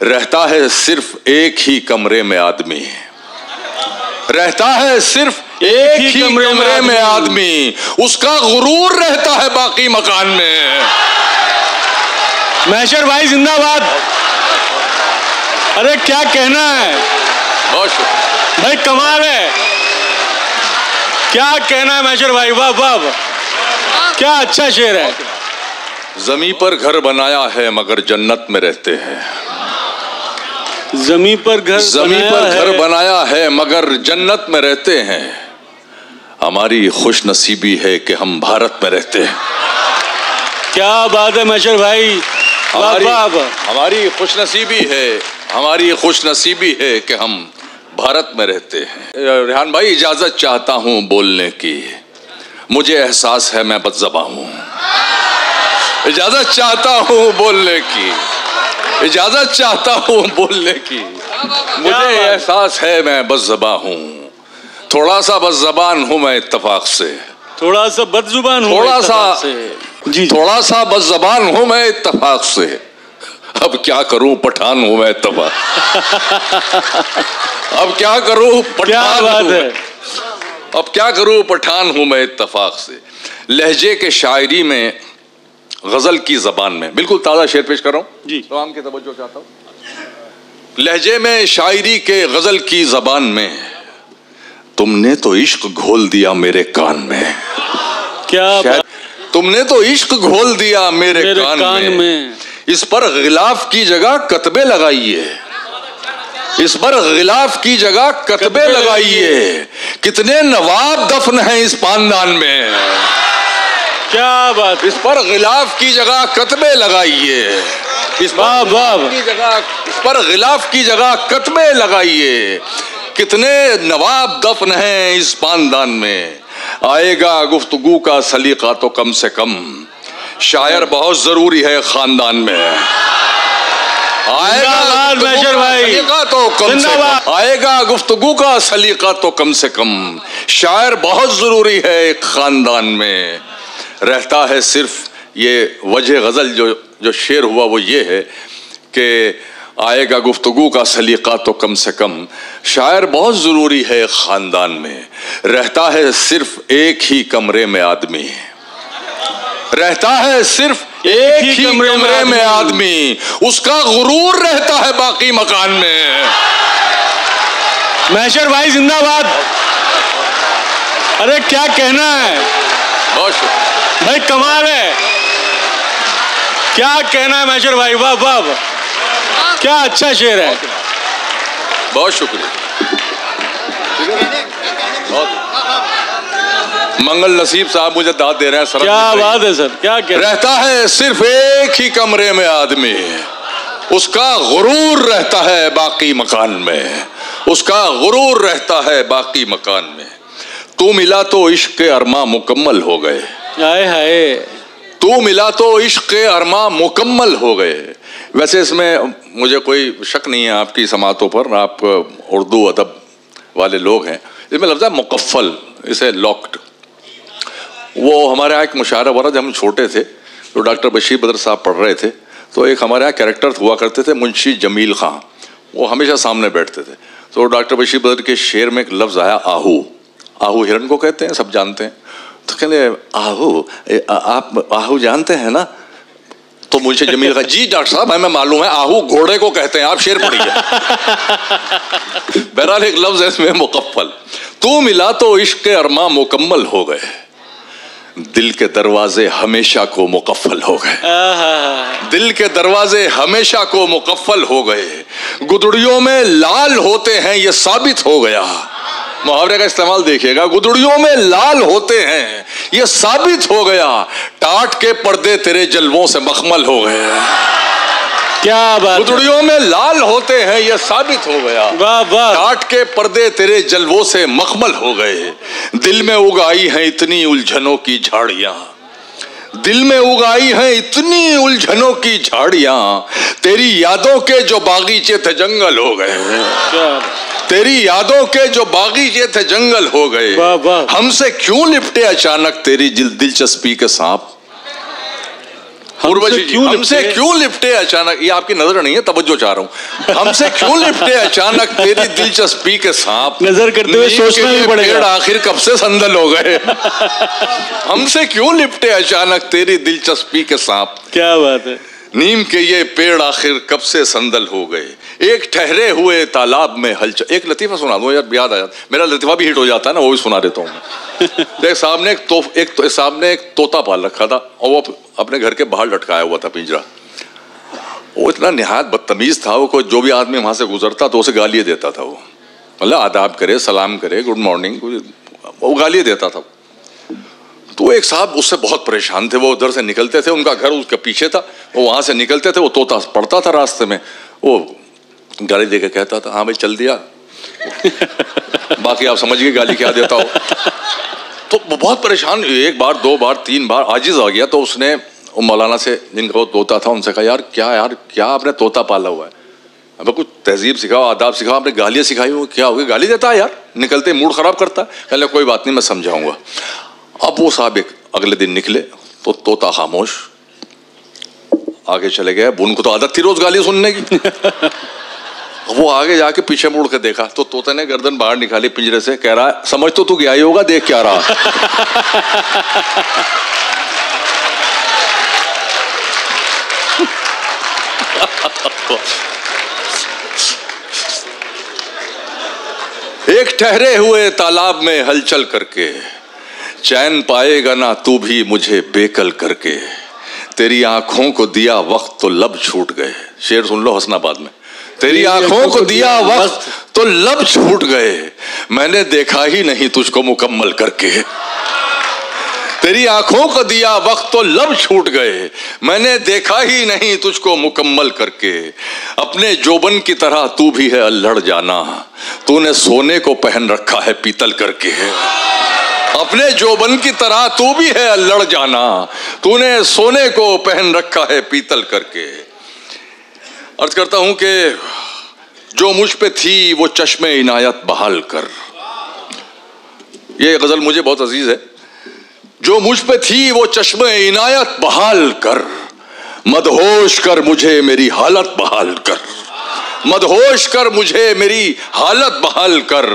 रहता है सिर्फ एक ही कमरे में आदमी, रहता है सिर्फ एक ही कमरे में आदमी, उसका गुरूर रहता है बाकी मकान में। महशर भाई जिंदाबाद। अरे क्या कहना है, बहुत शुक्रिया भाई कमाल है, क्या कहना है महशर भाई, वाह वाह, क्या अच्छा शेर है। जमी पर घर बनाया है मगर जन्नत में रहते हैं, जमी पर घर बनाया है मगर जन्नत में रहते हैं। हमारी खुश नसीबी है कि हम भारत में रहते हैं। क्या बात है महशर भाई, हमारी खुश नसीबी है कि हम भारत में रहते हैं। रेहान भाई इजाजत चाहता हूं बोलने की, मुझे एहसास है मैं बदज़बां हूं। इजाजत चाहता हूं बोलने की, इजाजत चाहता हूं बोलने की, मुझे एहसास है मैं बदज़बां हूं। थोड़ा सा बदज़बान हूं मैं इत्तफाक से, थोड़ा सा बदजुबान हूं, थोड़ा सा बदज़बान हूं मैं इत्तफाक से। अब क्या करूं पठान हूं मैं इत्तफाक। अब क्या करूं पठान हूं, अब क्या करूं पठान हूं मैं इत्तफाक से। लहजे के शायरी में गजल की जबान में, बिल्कुल ताजा शेर पेश कर रहा हूं जी, तो आपकी तवज्जो चाहता हूं। लहजे में शायरी के गजल की जबान में, तुमने तो इश्क घोल दिया मेरे कान में। क्या तुमने तो इश्क घोल दिया मेरे कान में। इस पर गिलाफ की जगह कतबे लगाइए, इस पर गिलाफ की जगह कतबे लगाइए। कितने नवाब दफन हैं इस पानदान में। क्या बात, इस पर गिलाफ की जगह कतबे लगाइए, इस पर गिलाफ की जगह कतबे लगाइए। कितने नवाब दफन हैं इस पानदान में। आएगा गुफ्तगू का सलीका तो कम से कम, शायर बहुत जरूरी है खानदान में। आएगा गुफ्तगू का सलीका तो कम से कम, शायर बहुत जरूरी है एक खानदान में। रहता है सिर्फ ये वजह गजल जो शेर हुआ वो ये है कि आएगा गुफ्तगू का सलीका तो कम से कम, शायर बहुत जरूरी है खानदान में। रहता है सिर्फ एक ही कमरे में आदमी, रहता है सिर्फ एक ही कमरे में आदमी, उसका गुरूर रहता है बाकी मकान में। महशर भाई जिंदाबाद। अरे क्या कहना है, बहुत शुक्रिया भाई कमाल है, क्या कहना है महशर भाई, वाह वाह, क्या अच्छा शेर है। बहुत शुक्रिया, मंगल नसीब साहब मुझे दाद दे रहे हैं सर। क्या बात है सर, क्या रहता है सिर्फ एक ही कमरे में आदमी, उसका गुरूर रहता है बाकी मकान में, उसका गुरूर रहता है बाकी मकान में। तू मिला तो इश्क के अरमा मुकम्मल हो गए, हाय हाय, तू मिला तो इश्क के अरमा मुकम्मल हो गए। वैसे इसमें मुझे कोई शक नहीं है आपकी समातों पर, आप उर्दू अदब वाले लोग हैं। इसमें लफ्ज़ है मुकफ़ल, इसे लॉक्ड। वो हमारे यहाँ एक मुशायरा हुआ था जब हम छोटे थे, तो डॉक्टर बशीर बदर साहब पढ़ रहे थे, तो एक हमारे यहाँ कैरेक्टर हुआ करते थे मुंशी जमील खां, वो हमेशा सामने बैठते थे। तो डॉक्टर बशीर बदर के शेर में एक लफ्ज़ आया आहू। आहू हिरन को कहते हैं, सब जानते हैं। तो कहते आहू, आप आहू जानते हैं ना? तो मुंशी जमील खां, जी डॉक्टर साहब हमें मालूम है, आहू घोड़े को कहते हैं, आप शेर पढ़िए। बहरहाल एक लफ्ज़ है इसमें मुकफ़ल। तू मिला तो इश्क के अरमा मुकम्मल हो गए, दिल के दरवाजे हमेशा को मुकफ़ल हो गए, दिल के दरवाजे हमेशा को मुकफ़ल हो गए। गुदड़ियों में लाल होते हैं ये साबित हो गया, मुहावरे का इस्तेमाल देखिएगा, गुदड़ियों में लाल होते हैं ये साबित हो गया। टाट के पर्दे तेरे जलवों से मखमल हो गए। क्या बात, गुदड़ियों में लाल होते हैं ये साबित हो गया। वाह वाह, टाट के पर्दे तेरे जलवों से मखमल हो गए। दिल में उगाई हैं इतनी उलझनों की झाड़ियां, दिल में उगाई हैं इतनी उलझनों की झाड़ियां, तेरी यादों के जो बागीचे थे जंगल हो गए, तेरी यादों के जो बागीचे थे जंगल हो गए। हमसे क्यों लिपटे अचानक तेरी दिलचस्पी के सांप, उर्वशी जी, हमसे क्यों लिपटे अचानक, ये आपकी नजर नहीं है, तवज्जो चाह रहा हूँ, हमसे क्यों लिपटे अचानक तेरी दिलचस्पी के सांप, नजर करते हुए सोचना भी पड़ेगा, पेड़ आखिर कब से संदल हो गए। हमसे क्यों लिपटे अचानक तेरी दिलचस्पी के सांप, क्या बात है। नीम के ये पेड़ आखिर कब से संदल हो गए, एक ठहरे हुए तालाब में हलचल। एक लतीफा सुना दो यार, याद आया, मेरा लतीफा भी हिट हो जाता है ना, वो भी सुना देता हूँ मैं। साहब ने एक तोता पाल रखा था और वो अपने घर के बाहर लटकाया हुआ था पिंजरा। वो इतना निहायत बदतमीज था, वो जो भी आदमी वहां से गुजरता तो उसे गालियां देता था। वो मतलब आदाब करे, सलाम करे, गुड मॉर्निंग, वो गालियां देता था। तो एक साहब उससे बहुत परेशान थे, वो उधर से निकलते थे, उनका घर उसके पीछे था, वो वहां से निकलते थे, वो तोता पड़ता था रास्ते में, वो गाली देके कहता था, हाँ भाई चल दिया। बाकी आप समझ गए गाली क्या देता हो। तो वो बहुत परेशान, एक बार, दो बार, तीन बार आजिज आ गया। तो उसने मौलाना से, जिनका वो तोता था, उनसे कहा, यार क्या आपने तोता पाला हुआ है, अब कुछ तहजीब सिखाओ, आदाब सिखाओ, आपने गालियाँ सिखाई हो, क्या हो गया, गाली देता है यार, निकलते मूड खराब करता है। कहले कोई बात नहीं, मैं समझाऊंगा। अब वो साहब एक अगले दिन निकले तो तोता खामोश, आगे चले गए। उनको तो आदत थी रोज गाली सुनने की। वो आगे जाके पीछे मुड़ के देखा तो तोते ने गर्दन बाहर निकाली पिंजरे से, कह रहा है, समझ तो तू गया ही होगा, देख क्या रहा। एक ठहरे हुए तालाब में हलचल करके, चैन पाएगा ना तू भी मुझे बेकल करके, तेरी आंखों को दिया वक्त तो लब छूट गए। शेर सुन लो हसनाबाद में। तेरी आंखों को दिया वक्त तो लब छूट गए, मैंने देखा ही नहीं तुझको मुकम्मल करके। तेरी आंखों को दिया वक्त तो लब छूट गए, मैंने देखा ही नहीं तुझको मुकम्मल करके। अपने जोबन की तरह तू भी है अल्हड़ जाना, तूने सोने को पहन रखा है पीतल करके। अपने जोबन की तरह तू भी है अल्हड़ जाना, तूने सोने को पहन रखा है पीतल करके। अर्ज करता हूं कि जो मुझ पे थी वो चश्मे इनायत बहाल कर। ये गजल मुझे बहुत अजीज है। जो मुझ पे थी वो चश्मे इनायत बहाल कर, मदहोश कर मुझे मेरी हालत बहाल कर। मदहोश कर मुझे मेरी हालत बहाल कर,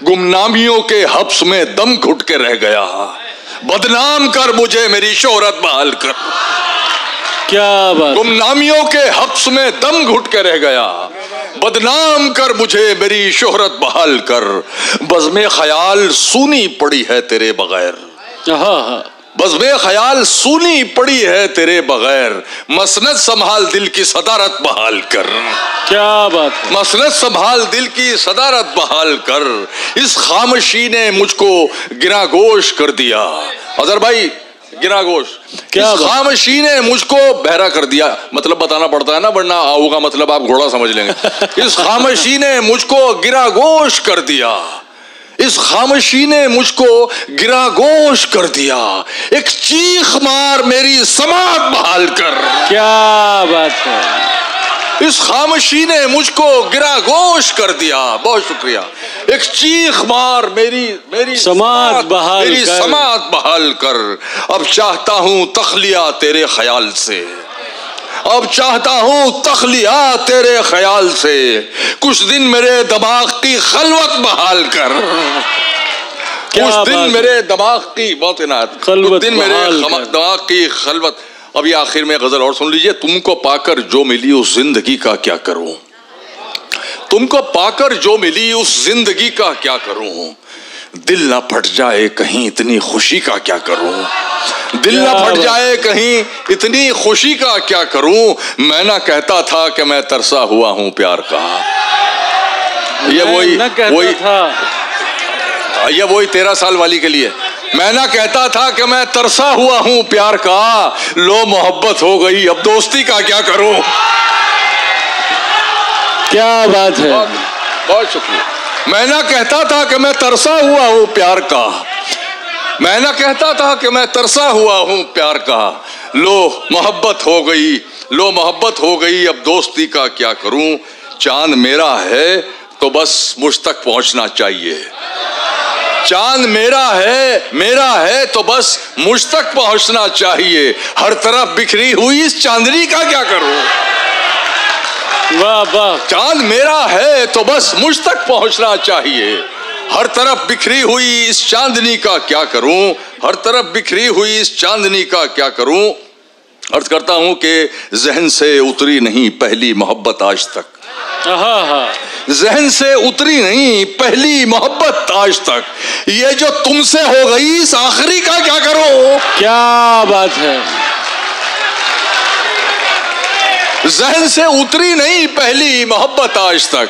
गुमनामियों के हब्स में दम घुट के रह गया, बदनाम कर मुझे मेरी शोहरत बहाल कर। क्या बात। गुमनामियों के हब्स में दम घुट के रह गया, बदनाम कर मुझे मेरी शोहरत बहाल कर। बज़्मे ख्याल सूनी पड़ी है तेरे बगैर, बज़्मे ख्याल सूनी पड़ी है तेरे बगैर, मसनद संभाल दिल की सदारत बहाल कर। क्या बात है। मसनद संभाल दिल की सदारत बहाल कर, इस खामोशी ने मुझको गिरागोश कर दिया। अजहर भाई गिरागोश, इस खामोशी ने मुझको बहरा कर दिया। मतलब बताना पड़ता है ना, वरना आओ का मतलब आप घोड़ा समझ लेंगे। इस खामोशी ने मुझको गिरागोश कर दिया, इस खामोशी ने मुझको गिरागोश कर दिया, एक चीख मार मेरी समात बहाल कर। क्या बात है। इस खामोशी ने मुझको गिरागोश कर दिया। बहुत शुक्रिया। एक चीख मार मेरी समात बहाल कर। अब चाहता हूं तखलिया तेरे ख्याल से, अब चाहता हूं तखलिया तेरे ख्याल से, कुछ दिन मेरे दिमाग की खलवत बहाल कर। कुछ दिन मेरे दिमाग की, बहुत इनायत, कुछ दिन मेरे दिमाग की खलवत। अभी आखिर में गजल और सुन लीजिए। तुमको पाकर जो मिली उस जिंदगी का क्या करूं, तुमको पाकर जो मिली उस जिंदगी का क्या करूं, दिल ना फट जाए कहीं इतनी खुशी का क्या करूं, दिल ना फट जाए कहीं इतनी खुशी का क्या करूं। मैं ना कहता था कि मैं तरसा हुआ हूं प्यार का। ये वही 13 साल वाली के लिए। मैं ना कहता था कि मैं तरसा हुआ हूं प्यार का, लो मोहब्बत हो गई अब दोस्ती का क्या करूं। क्या बात है। बहुत शुक्रिया। मैं ना कहता था कि मैं तरसा हुआ हूं प्यार का, मैं ना कहता था कि मैं तरसा हुआ हूं प्यार का, लो मोहब्बत हो गई, लो मोहब्बत हो गई अब दोस्ती का क्या करूं। चांद मेरा है तो बस मुझ तक पहुंचना चाहिए, चांद मेरा है तो बस मुझ तक पहुंचना चाहिए, हर तरफ बिखरी हुई इस चांदनी का क्या करूं। वाह वाह। चांद मेरा है तो बस मुझ तक पहुंचना चाहिए, हर तरफ बिखरी हुई इस चांदनी का क्या करूं, हर तरफ बिखरी हुई इस चांदनी का क्या करूं। अर्ज करता हूं कि जहन से उतरी नहीं पहली मोहब्बत आज तक, जहन से उतरी नहीं पहली मोहब्बत आज तक, ये जो तुमसे हो गई इस आखिरी का क्या करो। क्या बात है। जहन से उतरी नहीं पहली मोहब्बत आज तक,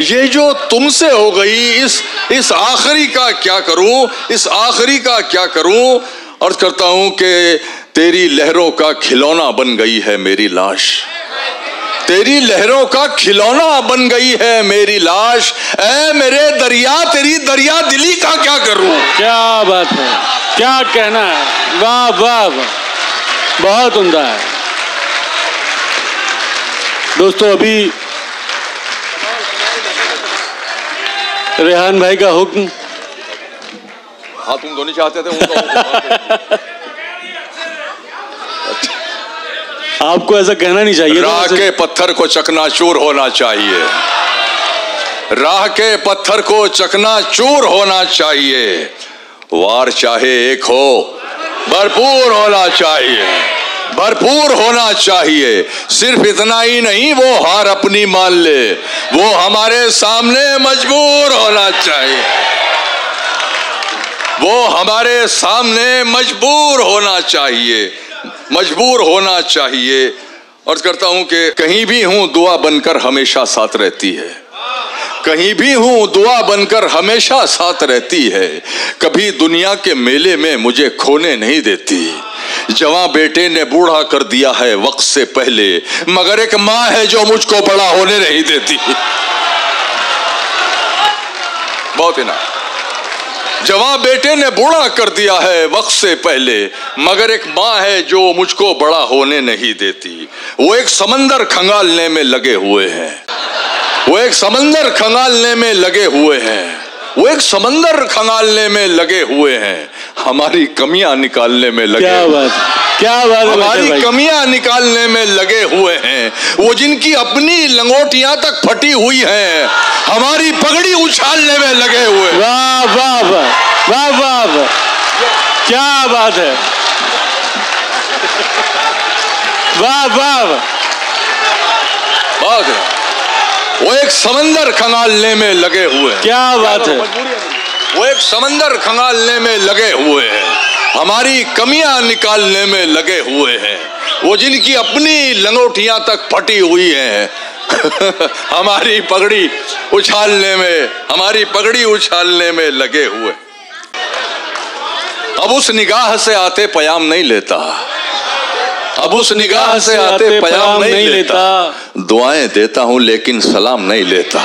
ये जो तुमसे हो गई इस आखिरी का क्या करूं, इस आखिरी का क्या करूं। अर्ज करता हूं कि तेरी लहरों का खिलौना बन गई है मेरी लाश, तेरी लहरों का खिलौना बन गई है मेरी लाश, ऐ मेरे दरिया तेरी दरिया दिली का क्या करूं। क्या बात है, क्या कहना है। वाह वाह वाह, बहुत उम्दा है। दोस्तों अभी रेहान भाई का हुक्म। हाँ तुम दोनों चाहते थे आपको ऐसा कहना नहीं चाहिए। राह के पत्थर को चकनाचूर होना चाहिए, राह के पत्थर को चकनाचूर होना चाहिए, वार चाहे एक हो भरपूर होना चाहिए, भरपूर होना चाहिए। सिर्फ इतना ही नहीं वो हार अपनी मान ले, वो हमारे सामने मजबूर होना चाहिए, वो हमारे सामने मजबूर होना चाहिए, मजबूर होना चाहिए। अर्ज करता हूं कि कहीं भी हूं दुआ बनकर हमेशा साथ रहती है, कहीं भी हूं दुआ बनकर हमेशा साथ रहती है, कभी दुनिया के मेले में मुझे खोने नहीं देती। जवां बेटे ने बूढ़ा कर दिया है वक्त से पहले, मगर एक माँ है जो मुझको बड़ा होने नहीं देती। बहुत ही ना। जवां बेटे ने बूढ़ा कर दिया है वक्त से पहले, मगर एक माँ है जो मुझको बड़ा होने नहीं देती। वो एक समंदर खंगालने में लगे हुए हैं, वो एक समंदर खंगालने में लगे हुए हैं, वो एक समंदर खंगालने में लगे हुए हैं, हमारी कमियां निकालने में लगे। क्या बात, क्या बात, हमारी कमियां निकालने में लगे हुए हैं। वो जिनकी अपनी लंगोटियां तक फटी हुई हैं, हमारी पगड़ी उछालने में लगे हुए। वाह वाह वाह वाह वाह वाह, क्या बात है। वाह वाह वाह, वो एक समंदर खंगालने में लगे हुए हैं। क्या बात है। वो एक समंदर खंगालने में लगे हुए हैं, हमारी कमियां निकालने में लगे हुए हैं। वो जिनकी अपनी लंगोटियां तक फटी हुई हैं हमारी पगड़ी उछालने में, हमारी पगड़ी उछालने में लगे हुए। अब उस निगाह से आते पयाम नहीं लेता, अब उस निगाह से आते पयाम नहीं लेता। दुआएं देता हूं लेकिन सलाम नहीं लेता,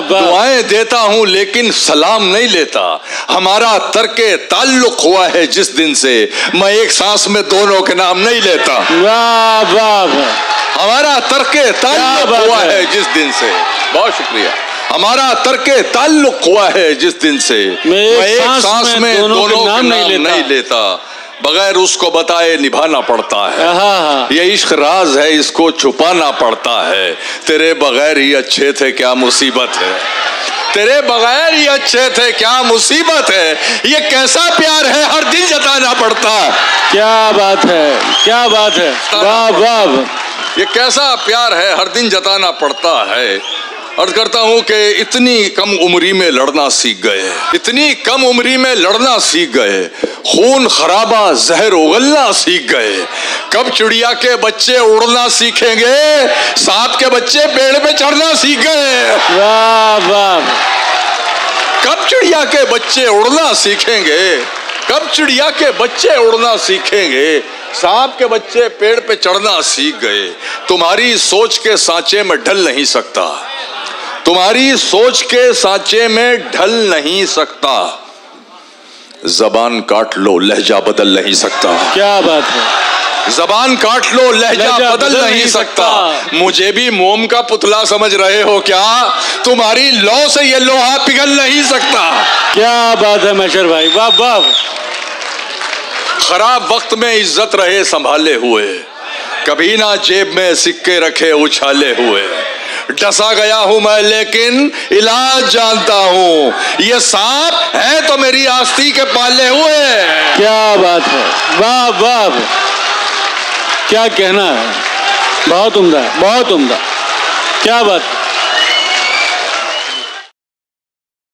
दुआएं देता हूं लेकिन सलाम नहीं लेता। हमारा तर्के ताल्लुक हुआ है जिस दिन से, मैं एक सांस में दोनों के नाम नहीं लेता। वाह वाह, हमारा तर्के ताल्लुक हुआ है जिस दिन से। बहुत शुक्रिया। हमारा तर्के ताल्लुक हुआ है जिस दिन से, मैं एक सांस में दोनों के नाम नहीं लेता। बगैर उसको बताए निभाना पड़ता है, ये इश्क राज है इसको छुपाना पड़ता है। तेरे बगैर ही अच्छे थे क्या मुसीबत है, तेरे बगैर ही अच्छे थे क्या मुसीबत है। ये कैसा प्यार है हर दिन जताना पड़ता है। क्या बात है, क्या बात है। वाह वाह, ये कैसा प्यार है हर दिन जताना पड़ता है। अर्ज करता हूं कि इतनी कम उम्री में लड़ना सीख गए, इतनी कम उम्री में लड़ना सीख गए, खून खराबा जहर उगलना सीख गए। कब चिड़िया के बच्चे उड़ना सीखेंगे, सांप के बच्चे पेड़ पे चढ़ना सीख गए। वाह वाह, कब चिड़िया के बच्चे उड़ना सीखेंगे, कब चिड़िया के बच्चे उड़ना सीखेंगे, सांप के बच्चे पेड़ पे चढ़ना सीख गए। तुम्हारी सोच के सांचे में ढल नहीं सकता, तुम्हारी सोच के सांचे में ढल नहीं सकता। जबान काट लो लहजा बदल नहीं सकता। क्या बात है, जबान काट लो लहजा बदल नहीं सकता। मुझे भी मोम का पुतला समझ रहे हो क्या? तुम्हारी लौ से ये लोहा पिघल नहीं सकता। क्या बात है मैशर भाई, वाह वाह। खराब वक्त में इज्जत रहे संभाले हुए, कभी ना जेब में सिक्के रखे उछाले हुए। डसा गया हूं मैं लेकिन इलाज जानता हूं, ये सांप है तो मेरी आस्ती के पाले हुए। क्या बात है, वाह वाह, क्या कहना है, बहुत उम्दा, बहुत उम्दा, क्या बात।